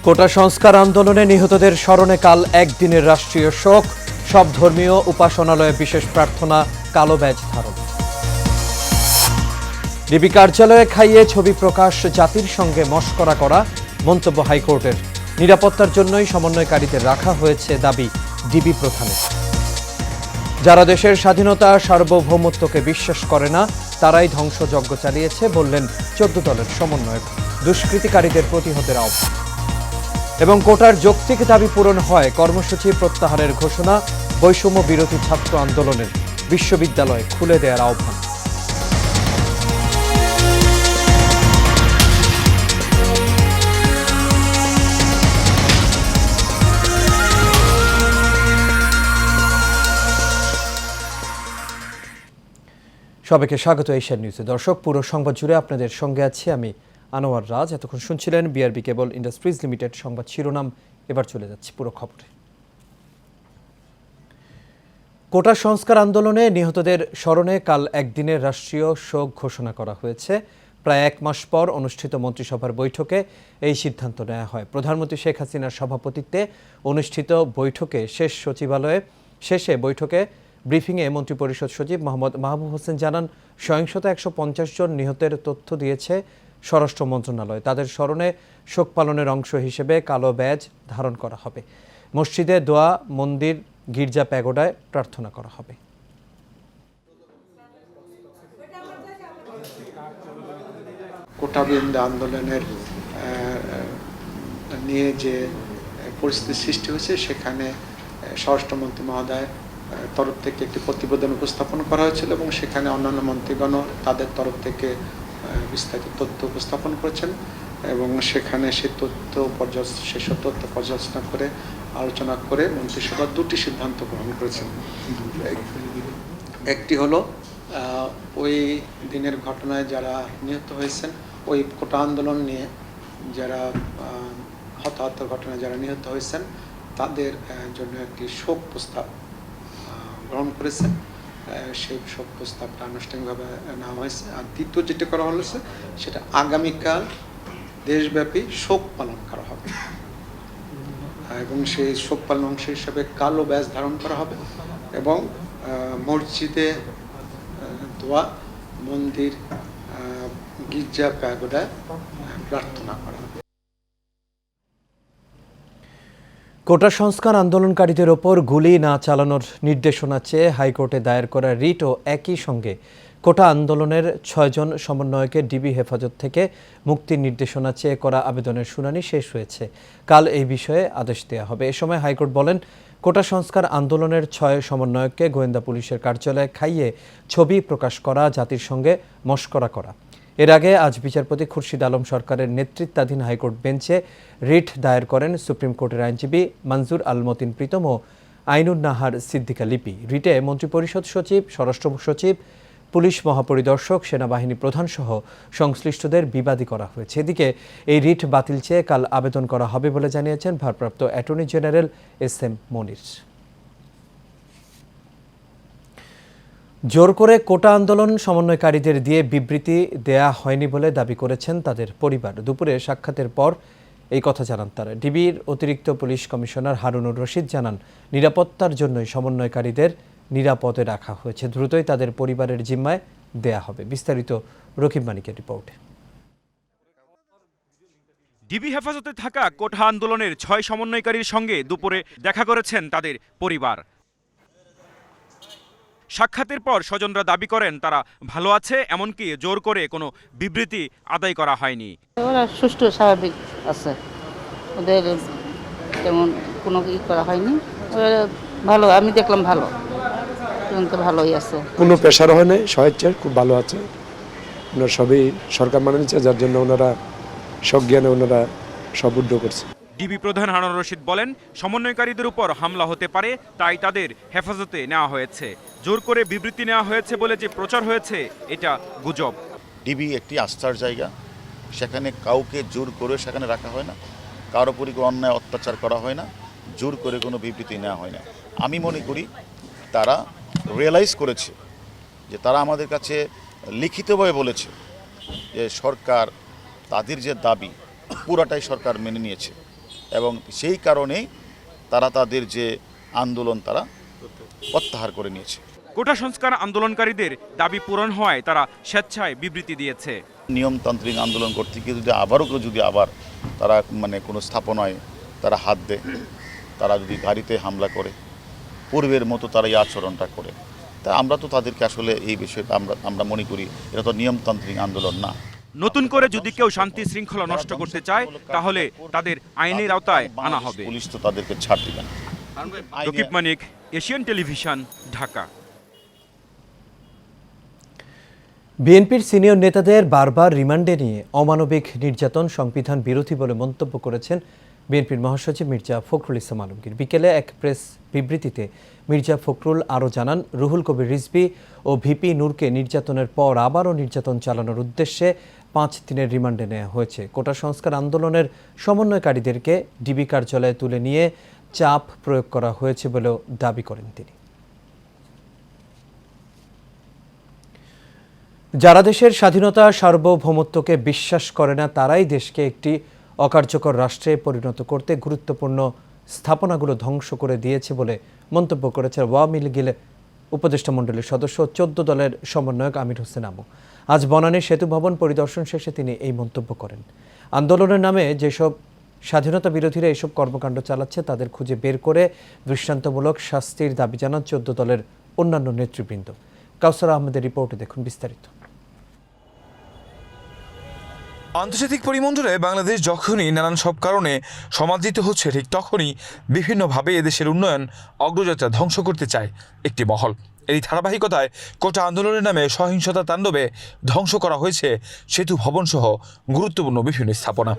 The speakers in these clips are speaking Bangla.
কোটা সংস্কার আন্দোলনে নিহতদের স্মরণে কাল একদিনের রাষ্ট্রীয় শোক, সব ধর্মীয় উপাসনালয়ে বিশেষ প্রার্থনা, কালো ব্যাজ ধারণ। ডিবি কার্যালয়ে খাইয়ে ছবি প্রকাশ, জাতির সঙ্গে মশকরা করা, মন্তব্য হাইকোর্টের। নিরাপত্তার জন্যই সমন্বয়কারীদের রাখা হয়েছে দাবি ডিবি প্রধানের। যারা দেশের স্বাধীনতা সার্বভৌমত্বকে বিশ্বাস করে না তারাই ধ্বংসযজ্ঞ চালিয়েছে বললেন 14 দলের সমন্বয়ক। দুষ্কৃতিকারীদের প্রতিহতের আহ্বান। এবং কোটার যৌক্তিক দাবি পূরণ হয়, কর্মসূচি প্রত্যাহারের ঘোষণা, বৈষম্য বিরোধী ছাত্র আন্দোলনের, বিশ্ববিদ্যালয় খুলে দেওয়ার আহ্বান। সবাইকে স্বাগত এশিয়ান নিউজে। দর্শক, পুরো সংবাদ জুড়ে আপনাদের সঙ্গে আছি আমি আনোয়ার রাজ। এতক্ষণ শুনছিলেন বিআরবি কেবল ইন্ডাস্ট্রিজ লিমিটেড সংবাদ শিরোনাম। এবার চলে যাচ্ছি পুরো খবরে। কোটা সংস্কার আন্দোলনে নিহতদের স্মরণে কাল একদিনের রাষ্ট্রীয় শোক ঘোষণা করা হয়েছে। প্রায় এক মাস পর অনুষ্ঠিত মন্ত্রিসভার বৈঠকে এই সিদ্ধান্ত নেওয়া হয়। প্রধানমন্ত্রী শেখ হাসিনার সভাপতিত্বে অনুষ্ঠিত বৈঠকে শেষে বৈঠকে ব্রিফিংয়ে মন্ত্রিপরিষদ সচিব মোহাম্মদ মাহবুব হোসেন জানান, সহিংসতা 150 জন নিহতের তথ্য দিয়েছে স্বরাষ্ট্র মন্ত্রণালয়। তাদের স্মরণে শোক পালনের অংশ হিসেবে কালো ব্যাজ ধারণ করা হবে। মসজিদে দোয়া, মন্দির, গির্জা, প্যাগোডায় প্রার্থনা করা হবে। কোটাবিরোধী আন্দোলনের নিয়ে যে পরিস্থিতি সৃষ্টি হয়েছে, সেখানে স্বরাষ্ট্রমন্ত্রী মহোদয় তরফ থেকে একটি প্রতিবেদন উপস্থাপন করা হয়েছিল এবং সেখানে অন্যান্য মন্ত্রীগণও তাদের তরফ থেকে বিস্তারিত তথ্য উপস্থাপন করেছেন এবং সেখানে সেসব তথ্য পর্যালোচনা করে আলোচনা করে মন্ত্রিসভা দুটি সিদ্ধান্ত গ্রহণ করেছেন। একটি হলো ওই দিনের ঘটনায় যারা নিহত হয়েছেন, ওই কোটা আন্দোলন নিয়ে যারা হতাহতের ঘটনায় যারা নিহত হয়েছেন তাদের জন্য একটি শোক প্রস্তাব গ্রহণ করেছেন। সেই শোক প্রস্তাবটা আনুষ্ঠানিকভাবে নেওয়া হয়েছে। আর দ্বিতীয় যেটা করা হয়েছে, সেটা আগামীকাল দেশব্যাপী শোক পালন করা হবে এবং সেই শোক পালন অংশ হিসাবে কালো ব্যাজ ধারণ করা হবে এবং মসজিদে দোয়া, মন্দির, গির্জা, প্যাগোডায় প্রার্থনা করা হবে। কোটা সংস্কার আন্দোলনকারীদের ওপর গুলি না চালানোর নির্দেশনা চেয়ে হাইকোর্টে দায়ের করা রিট ও একই সঙ্গে কোটা আন্দোলনের 6 জন সমন্বয়কের ডিবি হেফাজত থেকে মুক্তির নির্দেশনা চেয়ে করা আবেদনের শুনানি শেষ হয়েছে। কাল এই বিষয়ে আদেশ দেওয়া হবে। এ সময় হাইকোর্ট বলেন, কোটা সংস্কার আন্দোলনের 6 সমন্বয়ককে গোয়েন্দা পুলিশের কার্যালয়ে খাইয়ে ছবি প্রকাশ করা, জাতির সঙ্গে মশকরা করা। এর আগে আজ বিচারপতি খুরশিদ আলম সরকারের নেতৃত্বাধীন হাইকোর্ট বেঞ্চে রিট দায়ের করেন সুপ্রিম কোর্টের আইনজীবী মনজুর আল মতিন প্রীতম ও আইনুন নাহার সিদ্দিকা লিপি। রিটে মন্ত্রিপরিষদ সচিব, স্বরাষ্ট্র সচিব, পুলিশ মহাপরিদর্শক, সেনাবাহিনী প্রধান সহ সংশ্লিষ্টদের বিবাদী করা হয়েছে। এদিকে এই রিট বাতিল চেয়ে কাল আবেদন করা হবে বলে জানিয়েছেন ভারপ্রাপ্ত অ্যাটর্নি জেনারেল এস.এম. মনির। জোর করে কোটা আন্দোলন সমন্বয়কারীদের দিয়ে বিবৃতি দেয়া হয়নি বলে দাবি করেছেন তাদের পরিবার। দুপুরে সাক্ষাতের পর এই কথা জানান তারা। ডিবির অতিরিক্ত পুলিশ কমিশনার হারুনুর রশিদ জানান, নিরাপত্তার জন্যই সমন্বয়কারীদের নিরাপদে রাখা হয়েছে। দ্রুতই তাদের পরিবারের জিম্মায় দেয়া হবে। বিস্তারিত রকিব মানিকের রিপোর্টে। ডিবি হেফাজতে থাকা কোটা আন্দোলনের 6 সমন্বয়কারীর সঙ্গে দুপুরে দেখা করেছেন তাদের পরিবার। সাক্ষাতের পর স্বজনরা দাবি করেন তারা ভালো আছে, এমনকি জোর করে কোনো বিবৃতি আদায় করা হয়নি। ওরা সুষ্ঠু স্বাভাবিক আছে, ওদের তেমন কোনো ই করা হয়নি। ভালো, আমি দেখলাম ভালো, ভালোই আছে, কোনো প্রেশার হয় নাই, স্বেচ্ছায় খুব ভালো আছে। ওনারা সবই সরকার মানে নিচ্ছে, যার জন্য ওনারা সজ্ঞানে ওনারা সব উদ্যোগ করছে। ডিবি প্রধান হারুনুর রশিদ বলেন, সমন্বয়কারীদের উপর হামলা হতে পারে, তাই তাদের হেফাজতে নেওয়া হয়েছে। জোর করে বিবৃতি নেওয়া হয়েছে বলে যে প্রচার হয়েছে, এটা গুজব। ডিবি একটি আস্থার জায়গা, সেখানে কাউকে জোর করে সেখানে রাখা হয় না, কারো উপর অন্যায় অত্যাচার করা হয় না, জোর করে কোনো বিবৃতি নেওয়া হয় না। আমি মনে করি তারা রিয়েলাইজ করেছে যে তারা আমাদের কাছে লিখিতভাবে বলেছে যে সরকার তাদের যে দাবি পুরাটাই সরকার মেনে নিয়েছে এবং সেই কারণেই তারা তাদের যে আন্দোলন তারা প্রত্যাহার করে নিয়েছে। কোটা সংস্কার আন্দোলনকারীদের দাবি পূরণ হওয়ায় তারা স্বেচ্ছায় বিবৃতি দিয়েছে। নিয়মতান্ত্রিক আন্দোলন করতে গিয়ে যদি আবার তারা কোনো স্থাপনায় তারা হাত দেয়, তারা যদি গাড়িতে হামলা করে, পূর্বের মতো তারা এই আচরণটা করে, তা আমরা তো তাদেরকে আসলে এই বিষয়টা আমরা মনে করি এটা তো নিয়মতান্ত্রিক আন্দোলন না। নতুন করে যদি কেউ শান্তি শৃঙ্খলা নষ্ট করতে চায় তাহলে তাদের আইনের আওতায় আনা হবে। পুলিশ তো তাদেরকে ছাড় দিবে না। রকিব মানিক, এশিয়ান টেলিভিশন, ঢাকা। বিএনপির সিনিয়র নেতাদের বারবার রিমান্ডে নিয়ে অমানবিক নির্যাতন সংবিধান বিরোধী বলে মন্তব্য করেছেন বিএনপির মহাসচিব মির্জা ফখরুল ইসলাম আলমগীর। বিকেলে এক প্রেস বিবৃতিতে মির্জা ফখরুল আরও জানান, রুহুল কবির রিজভী ও ভিপি নূরকে নির্যাতনের পর আবারও নির্যাতন চালানোর উদ্দেশ্যে 5 দিনের রিমান্ডে নেওয়া হয়েছে। কোটা সংস্কার আন্দোলনের সমন্বয়কারীদেরকে ডিবি কার্যালয়ে তুলে নিয়ে চাপ প্রয়োগ করা হয়েছে বলেও দাবি করেন তিনি। যারা দেশের স্বাধীনতা সার্বভৌমত্বকে বিশ্বাস করে না তারাই দেশকে একটি অকার্যকর রাষ্ট্রে পরিণত করতে গুরুত্বপূর্ণ স্থাপনাগুলো ধ্বংস করে দিয়েছে বলে মন্তব্য করেছেন আওয়ামী লীগের উপদেষ্টা মণ্ডলীর সদস্য 14 দলের সমন্বয়ক আমির হোসেন আমু। আজ বনানী সেতু ভবন পরিদর্শন শেষে তিনি এই মন্তব্য করেন। আন্দোলনের নামে যেসব স্বাধীনতা বিরোধীরা এসব কর্মকাণ্ড চালাচ্ছে তাদের খুঁজে বের করে দৃষ্টান্তমূলক শাস্তির দাবি জানান 14 দলের অন্যান্য নেতৃবৃন্দ। কাউসার আহমেদের রিপোর্টে দেখুন বিস্তারিত। আন্তর্জাতিক পরিমণ্ডলে বাংলাদেশ যখনই নানান সব কারণে সমাদৃত হচ্ছে, ঠিক তখনই বিভিন্নভাবে এদেশের উন্নয়ন অগ্রযাত্রা ধ্বংস করতে চায় একটি মহল। এই ধারাবাহিকতায় কোটা আন্দোলনের নামে সহিংসতা তাণ্ডবে ধ্বংস করা হয়েছে সেতু ভবন সহ গুরুত্বপূর্ণ বিভিন্ন স্থাপনা।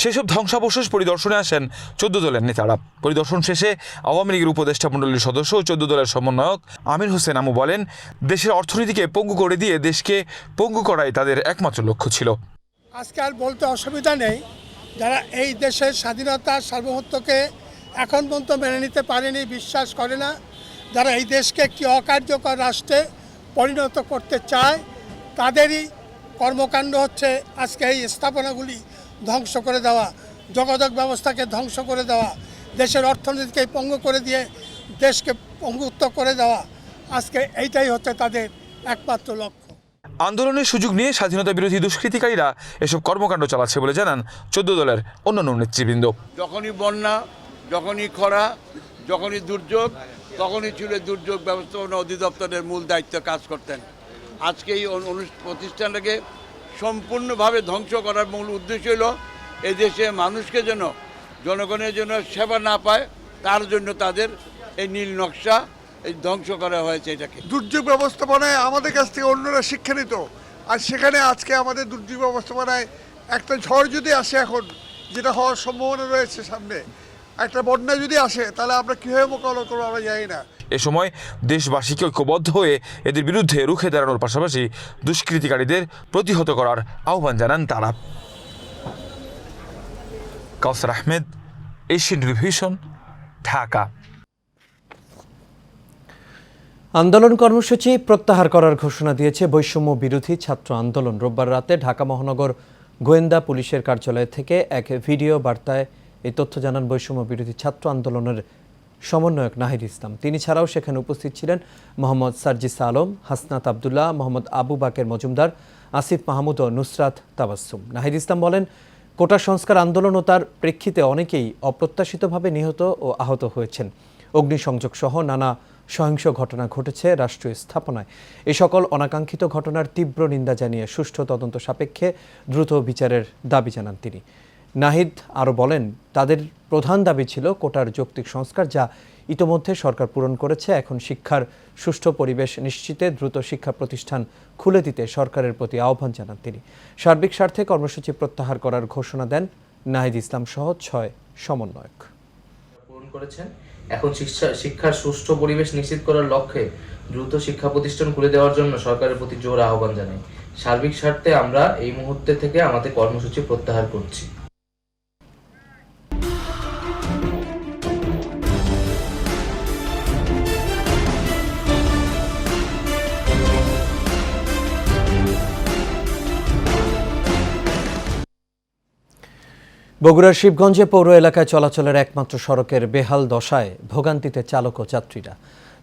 সেসব ধ্বংসাবশেষ পরিদর্শনে আসেন 14 দলের নেতারা। পরিদর্শন শেষে আওয়ামী লীগের উপদেষ্টা মণ্ডলীর সদস্য 14 দলের সমন্বয়ক আমির হোসেন আমু বলেন, দেশের অর্থনীতিকে পঙ্গু করে দিয়ে দেশকে পঙ্গু করাই তাদের একমাত্র লক্ষ্য ছিল। আজকে আর বলতে অসুবিধা নেই, যারা এই দেশের স্বাধীনতা সার্বভৌমত্বকে এখন পর্যন্ত মেনে নিতে পারেনি, বিশ্বাস করে না, যারা এই দেশকে একটি অকার্যকর রাষ্ট্রে পরিণত করতে চায়, তাদেরই কর্মকাণ্ড হচ্ছে আজকে এই স্থাপনাগুলি ধ্বংস করে দেওয়া, যোগাযোগ ব্যবস্থাকে ধ্বংস করে দেওয়া, দেশের অর্থনীতিকে পঙ্গু করে দিয়ে দেশকে পঙ্গুত্ব করে দেওয়া। আজকে এইটাই হচ্ছে তাদের একমাত্র লক্ষ্য। আন্দোলনের সুযোগ নিয়ে স্বাধীনতা বিরোধী দুষ্কৃতিকারীরা এসব কর্মকাণ্ড চালাচ্ছে বলে জানান 14 দলের অন্যান্য নেতৃবৃন্দ। যখনই বন্যা, যখনই খরা, যখনই দুর্যোগ, তখনই ছিল দুর্যোগ ব্যবস্থাপনা অধিদপ্তরের মূল দায়িত্ব কাজ করতেন। আজকে এই প্রতিষ্ঠানটাকে সম্পূর্ণভাবে ধ্বংস করার মূল উদ্দেশ্য হল এদেশে মানুষকে যেন জনগণের জন্য সেবা না পায়, তার জন্য তাদের এই নীল নকশা এই ধ্বংস করা হয়েছে। এটাকে দুর্যোগ ব্যবস্থাপনায় আমাদের কাছ থেকে অন্যরা শিক্ষা নিত, আর সেখানে আজকে আমাদের দুর্যোগ ব্যবস্থাপনায় একটা ঝড় যদি আসে, এখন যেটা হওয়ার সম্ভাবনা রয়েছে, সামনে একটা বন্যা যদি আসে, তাহলে আমরা কীভাবে মোকাবিলা করবো আমরা জানি না। এ সময় দেশবাসীকে ঐক্যবদ্ধ হয়ে এদের বিরুদ্ধে রুখে দাঁড়ানোর পাশাপাশি দুষ্কৃতিকারীদের প্রতিহত করার আহ্বান জানান তারা। কাউসার আহমেদ, এশিয়ান টেলিভিশন, ঢাকা। আন্দোলন কর্মসূচি প্রত্যাহার করার ঘোষণা দিয়েছে বৈষম্য বিরোধী ছাত্র আন্দোলন। রোববার রাতে ঢাকা মহানগর গোয়েন্দা পুলিশের কার্যালয় থেকে এক ভিডিও বার্তায় এই তথ্য জানান বৈষম্য বিরোধী ছাত্র আন্দোলনের সমন্বয়ক নাহিদ ইসলাম। তিনি ছাড়াও সেখানে উপস্থিত ছিলেন মোহাম্মদ সার্জিস আলম, হাসনাত আবদুল্লাহ, মোহাম্মদ আবু বাকের মজুমদার, আসিফ মাহমুদ ও নুসরাত তাবাসসুম। নাহিদ ইসলাম বলেন, কোটা সংস্কার আন্দোলন ও তার প্রেক্ষিতে অনেকেই অপ্রত্যাশিতভাবে নিহত ও আহত হয়েছেন। অগ্নিসংযোগ সহ নানা সহিংস ঘটনা ঘটেছে রাষ্ট্রীয় স্থাপনায়। এই সকল অনাকাঙ্ক্ষিত ঘটনার তীব্র নিন্দা জানিয়ে সুষ্ঠু তদন্ত সাপেক্ষে দ্রুত বিচারের দাবি জানান তিনি। নাহিদ আরও বলেন, তাদের প্রধান দাবি ছিল কোটার যৌক্তিক সংস্কার, যা ইতোমধ্যে সরকার পূরণ করেছে। এখন শিক্ষার সুষ্ঠু পরিবেশ নিশ্চিতে দ্রুত শিক্ষা প্রতিষ্ঠান খুলে দিতে সরকারের প্রতি আহ্বান জানান তিনি। সার্বিক স্বার্থে কর্মসূচি প্রত্যাহার করার ঘোষণা দেন নাহিদ ইসলাম সহ 6 সমন্বয়ক। পূরণ করেছেন, এখন শিক্ষার সুষ্ঠু পরিবেশ নিশ্চিত করার লক্ষ্যে দ্রুত শিক্ষা প্রতিষ্ঠান খুলে দেওয়ার জন্য সরকারের প্রতি জোর আহ্বান জানাই। সার্বিক স্বার্থে আমরা এই মুহূর্তে থেকে আমাদের কর্মসূচি প্রত্যাহার করছি। বগুড়ার শিবগঞ্জে পৌর এলাকায় চলাচলের একমাত্র সড়কের বেহাল দশায় ভোগান্তিতে চালক ও যাত্রীরা।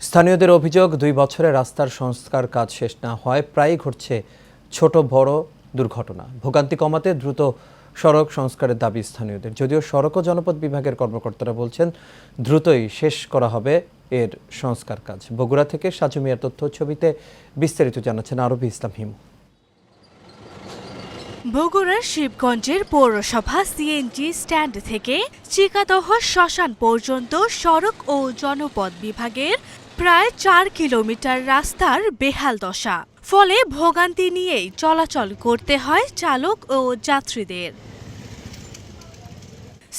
স্থানীয়দের অভিযোগ, 2 বছরে রাস্তার সংস্কার কাজ শেষ না হওয়ায় প্রায়ই ঘটছে ছোট বড় দুর্ঘটনা। ভোগান্তি কমাতে দ্রুত সড়ক সংস্কারের দাবি স্থানীয়দের। যদিও সড়ক ও জনপথ বিভাগের কর্মকর্তারা বলছেন দ্রুতই শেষ করা হবে এর সংস্কার কাজ। বগুড়া থেকে সাজু মিয়ার তথ্য ছবিতে বিস্তারিত জানাচ্ছেন আরবি ইসলাম হিমু। বগুড়ার শিবগঞ্জের পৌরসভা সিএনজি স্ট্যান্ড থেকে চিকাদহ শ্মশান পর্যন্ত সড়ক ও জনপথ বিভাগের প্রায় 4 কিলোমিটার রাস্তার বেহাল দশা। ফলে ভোগান্তি নিয়েই চলাচল করতে হয় চালক ও যাত্রীদের।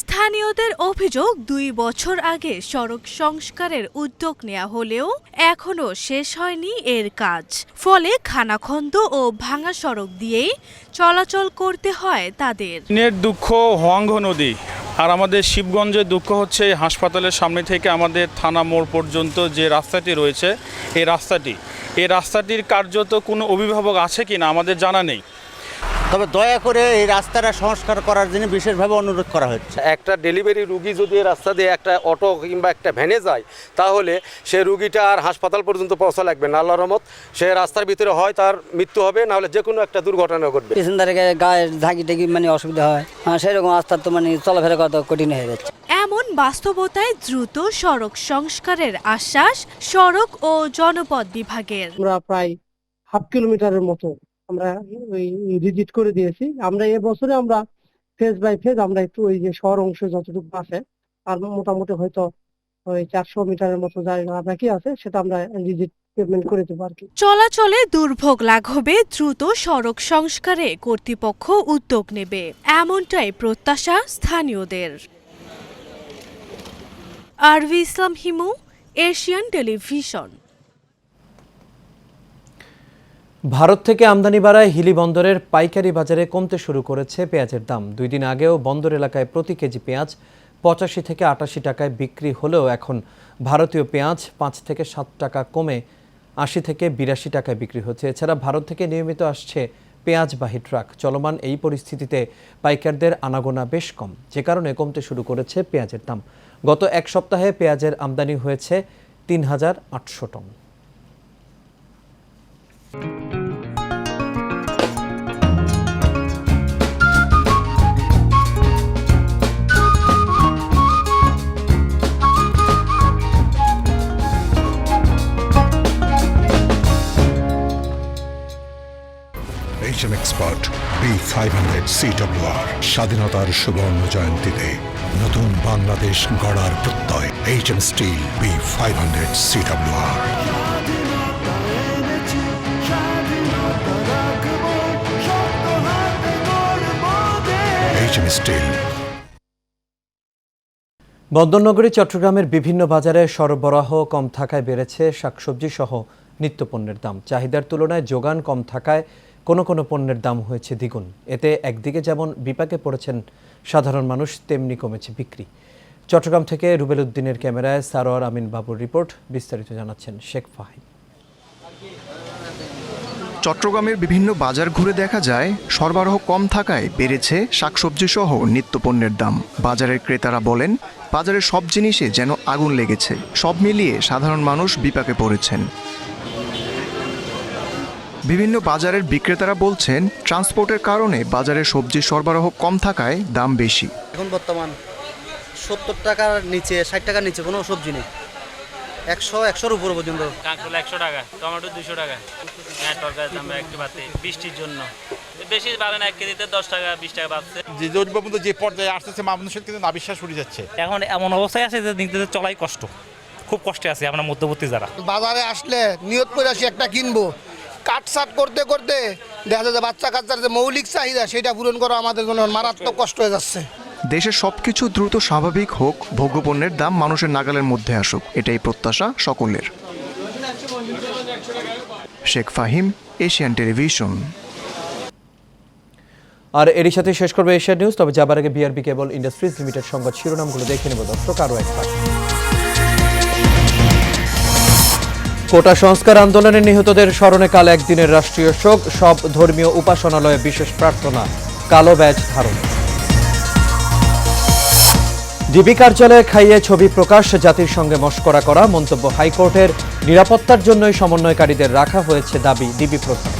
স্থানীয়দের অভিযোগ, 2 বছর আগে সড়ক সংস্কারের উদ্যোগ নেওয়া হলেও এখনো শেষ হয়নি এর কাজ। ফলে খানাখন্দ ও ভাঙা সড়ক দিয়েই চলাচল করতে হয় তাদের। দুঃখ হোয়াঙ্গ নদী, আর আমাদের শিবগঞ্জের দুঃখ হচ্ছে হাসপাতালের সামনে থেকে আমাদের থানা মোড় পর্যন্ত যে রাস্তাটি রয়েছে, এই রাস্তাটির কার্যত কোনো অভিভাবক আছে কিনা আমাদের জানা নেই। তবে দয়া করে এই রাস্তাটা সংস্কার করার জন্য বিশেষভাবে অনুরোধ করা হচ্ছে। একটা ডেলিভারি রুগী যদি এই রাস্তা দিয়ে একটা অটো কিংবা একটা ভ্যানে যায়, তাহলে সে রুগীটা আর হাসপাতাল পর্যন্ত পৌঁছা লাগবে না। আল্লাহর রহমত সে রাস্তার ভিতরে হয় তার মৃত্যু হবে, না হলে যে কোনো একটা দুর্ঘটনা ঘটবে। পেছনদারে গায়ে ঝাঁকি টাকি অসুবিধা হয়, সেরকম রাস্তা তো চলাফেরা কত কঠিন হয়ে যাচ্ছে। এমন বাস্তবতায় দ্রুত সড়ক সংস্কারের আশ্বাস সড়ক ও জনপথ বিভাগের। আমরা প্রায় 1/2 কিলোমিটারের মতো আমরা ওই ভিজিট করে দিয়েছি। আমরা এবছরে আমরা ফেজ বাই ফেজ আমরা একটু ওই যে শহর অংশ যতটুকু আছে আর মোটামুটি হয়তো ওই 400 মিটারের মতো জায়গা বাকি আছে, সেটা আমরা ভিজিট পেমেন্ট করে দেবো আর কি। চলাচলে দুর্ভোগ লাঘবে দ্রুত সড়ক সংস্কারে কর্তৃপক্ষ উদ্যোগ নেবে, এমনটাই প্রত্যাশা স্থানীয়দের। আরবি ইসলাম হিমু, এশিয়ান টেলিভিশন। ভারত থেকে আমদানি বাড়ায় হিলি বন্দরের পাইকারি বাজারে কমতে শুরু করেছে পেঁয়াজের দাম। 2 দিন আগেও বন্দর এলাকায় প্রতি কেজি পেঁয়াজ 85 থেকে 88 টাকায় বিক্রি হলেও এখন ভারতীয় পেঁয়াজ 5 থেকে 7 টাকা কমে 80 থেকে 82 টাকায় বিক্রি হচ্ছে। এছাড়া ভারত থেকে নিয়মিত আসছে পেঁয়াজবাহী ট্রাক। চলমান এই পরিস্থিতিতে পাইকারদের আনাগোনা বেশ কম, যে কারণে কমতে শুরু করেছে পেঁয়াজের দাম। গত 1 সপ্তাহে পেঁয়াজের আমদানি হয়েছে 3800 টন। এক্সপার্ট B500 CWR স্বাধীনতার সুবর্ণ জয়ন্তীতে নতুন বাংলাদেশ গড়ার প্রত্যয়। HM steel B500 CWR। HM steel. বন্দরনগরী চট্টগ্রামের বিভিন্ন বাজারে সরবরাহ কম থাকায় বেড়েছে শাকসবজি সহ নিত্যপণ্যের দাম। চাহিদার তুলনায় যোগান কম থাকায় কোনো কোনো পণ্যের দাম হয়েছে দ্বিগুণ। এতে একদিকে যেমন বিপাকে পড়েছেন সাধারণ মানুষ, তেমনি কমেছে বিক্রি। চট্টগ্রাম থেকে রুবেল উদ্দিনের ক্যামেরায় সারোয়ার আমিন বাবুর রিপোর্ট। বিস্তারিত জানাচ্ছেন শেখ ফাহিম। চট্টগ্রামের বিভিন্ন বাজার ঘুরে দেখা যায় সরবরাহ কম থাকায় বেড়েছে শাকসবজি সহ নিত্যপণ্যের দাম। বাজারের ক্রেতারা বলেন, বাজারের সব জিনিসে যেন আগুন লেগেছে। সব মিলিয়ে সাধারণ মানুষ বিপাকে পড়েছেন। বিভিন্ন বাজারের বিক্রেতারা বলছেন, ট্রান্সপোর্টের কারণে বাজারে সবজির সরবরাহ কম থাকায় দাম বেশি। এখন বর্তমান 70 টাকার নিচে, 60 টাকার নিচে কোনো সবজি নেই। 100-100-র উপরে পর্যন্ত। কাঁকরোল 100 টাকা, টমেটো 200 টাকা। তরকারির দাম একটু বাড়তে বৃষ্টির জন্য বেশি বাড়ে না, 1 কেজিতে 10 টাকা 20 টাকা বাড়ছে। যে দ্রব্যমূল্য যে পর্যায়ে আসতেছে, মানুষের কিন্তু নাবিশ্বাস উঠে যাচ্ছে। এখন এমন অবস্থায় আছে যে দিনতে চলাই কষ্ট, খুব কষ্টে আছে আমরা মধ্যবর্তী যারা। বাজারে আসলে নিয়ত করে আসি একটা কিনবো, কাটসাট করতে করতে দেখা যায় বাচ্চা কাচ্চার যে মৌলিক চাহিদা সেটা পূরণ করা আমাদের জন্য মারাত্মক কষ্ট হয়ে যাচ্ছে। দেশের সবকিছু দ্রুত স্বাভাবিক হোক, ভোগ্যপণ্যের দাম মানুষের নাগালের মধ্যে আসুক, এটাই প্রত্যাশা সকলের। Sheikh Fahim, Asian television. আর এরই সাথে শেষ করবে এশিয়ান নিউজ। তবে যাবার আগে বিআরবি কেবল ইন্ডাস্ট্রিজ লিমিটেড সংবাদ শিরোনামগুলো দেখে নেব দর্শক আরও একবার। কোটা সংস্কার আন্দোলনে নিহতদের স্মরণে কাল একদিনের রাষ্ট্রীয় শোক। সব ধর্মীয় উপাসনালয়ে বিশেষ প্রার্থনা, কালো ব্যাজ ধারণ। ডিবি কার্যালয়ে খাইয়ে ছবি প্রকাশ, জাতির সঙ্গে মশকরা করা, মন্তব্য হাইকোর্টের। নিরাপত্তার জন্যই সমন্বয়কারীদের রাখা হয়েছে দাবি ডিবি প্রধান।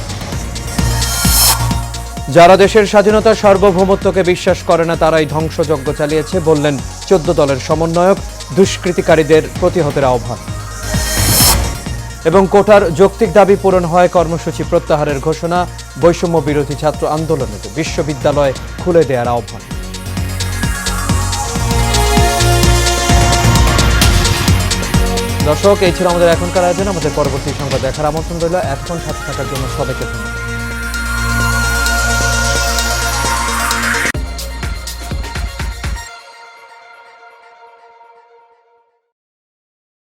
যারা দেশের স্বাধীনতা সার্বভৌমত্বকে বিশ্বাস করে না তারাই ধ্বংসযজ্ঞ চালিয়েছে বললেন 14 দলের সমন্বয়ক। দুষ্কৃতিকারীদের প্রতিহতের আহ্বান। এবং কোটার যৌক্তিক দাবি পূরণ হয়, কর্মসূচি প্রত্যাহারের ঘোষণা। বৈষম্য বিরোধী ছাত্র আন্দোলনে বিশ্ববিদ্যালয় খুলে দেওয়ার আহ্বান। দর্শক, এই ছিল আমাদের এখনকার আয়োজন। আমাদের পরবর্তী সংবাদ দেখার আমন্ত্রণ রইল। এতক্ষণ সাথে থাকার জন্য সবাইকে ধন্যবাদ।